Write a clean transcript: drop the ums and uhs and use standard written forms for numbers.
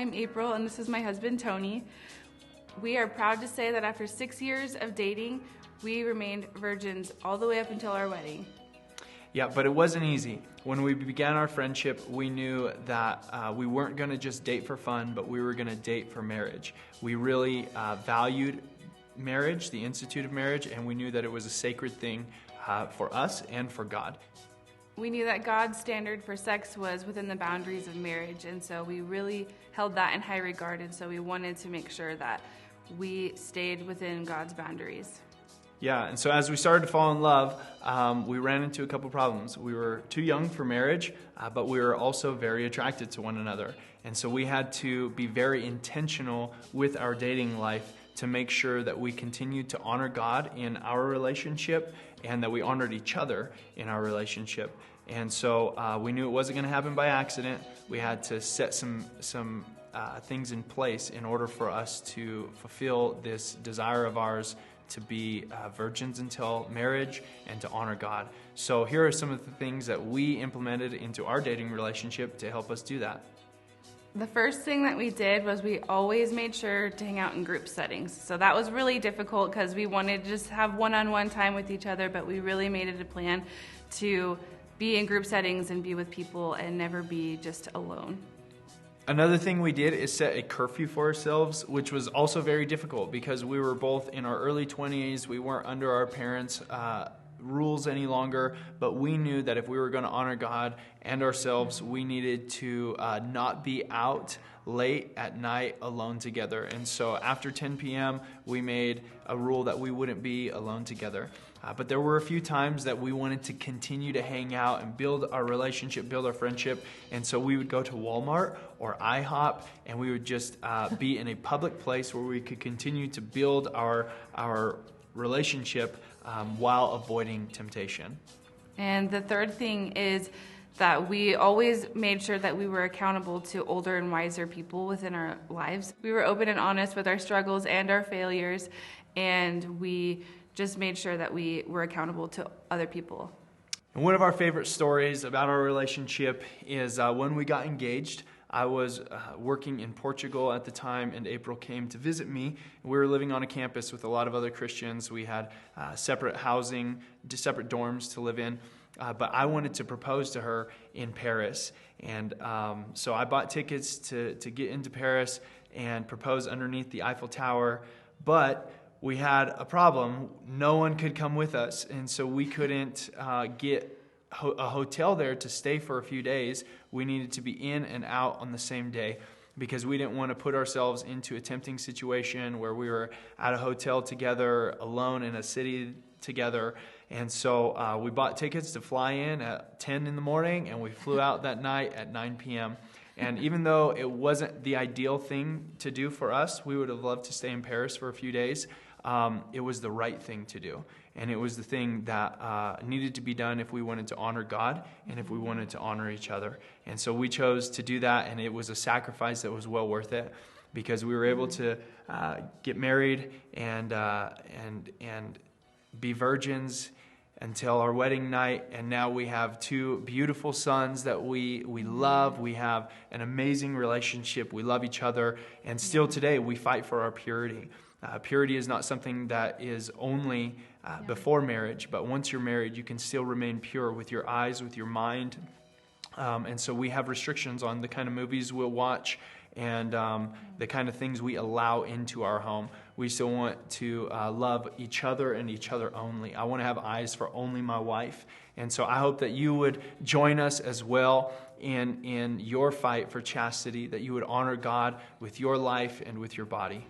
I'm April, and this is my husband, Tony. We are proud to say that after 6 years of dating, we remained virgins all the way up until our wedding. Yeah, but it wasn't easy. When we began our friendship, we knew that we weren't going to just date for fun, but we were going to date for marriage. We really valued marriage, the institute of marriage, and we knew that it was a sacred thing for us and for God. We knew that God's standard for sex was within the boundaries of marriage, and so we really held that in high regard, and so we wanted to make sure that we stayed within God's boundaries. Yeah, and so as we started to fall in love, we ran into a couple problems. We were too young for marriage, but we were also very attracted to one another. And so we had to be very intentional with our dating life to make sure that we continued to honor God in our relationship and that we honored each other in our relationship. And so we knew it wasn't going to happen by accident. We had to set some things in place in order for us to fulfill this desire of ours to be virgins until marriage and to honor God. So here are some of the things that we implemented into our dating relationship to help us do that. The first thing that we did was we always made sure to hang out in group settings. So that was really difficult because we wanted to just have one-on-one time with each other, but we really made it a plan to be in group settings and be with people and never be just alone. Another thing we did is set a curfew for ourselves, which was also very difficult because we were both in our early 20s. We weren't under our parents' rules any longer, but we knew that if we were going to honor God and ourselves, we needed to not be out late at night alone together. And so after 10 p.m., we made a rule that we wouldn't be alone together. But there were a few times that we wanted to continue to hang out and build our relationship, build our friendship. And so we would go to Walmart or IHOP, and we would just be in a public place where we could continue to build our relationship while avoiding temptation. And the third thing is that we always made sure that we were accountable to older and wiser people within our lives. We were open and honest with our struggles and our failures, and we just made sure that we were accountable to other people. And one of our favorite stories about our relationship is when we got engaged. I was working in Portugal at the time, and April came to visit me. We were living on a campus with a lot of other Christians. We had separate housing, separate dorms to live in. But I wanted to propose to her in Paris. And so I bought tickets to get into Paris and propose underneath the Eiffel Tower. But we had a problem. No one could come with us. And so we couldn't get a hotel there to stay for a few days. We needed to be in and out on the same day because we didn't want to put ourselves into a tempting situation where we were at a hotel together, alone in a city together. And so we bought tickets to fly in at 10 in the morning, and we flew out that night at 9 p.m. And even though it wasn't the ideal thing to do for us, we would have loved to stay in Paris for a few days. It was the right thing to do. And it was the thing that needed to be done if we wanted to honor God and if we wanted to honor each other. And so we chose to do that, and it was a sacrifice that was well worth it because we were able to get married and be virgins until our wedding night. And now we have two beautiful sons that we love. We have an amazing relationship. We love each other. And still today, we fight for our purity. Purity is not something that is only before marriage, but once you're married, you can still remain pure with your eyes, with your mind. And so we have restrictions on the kind of movies we'll watch and the kind of things we allow into our home. We still want to love each other and each other only. I want to have eyes for only my wife. And so I hope that you would join us as well in your fight for chastity, that you would honor God with your life and with your body.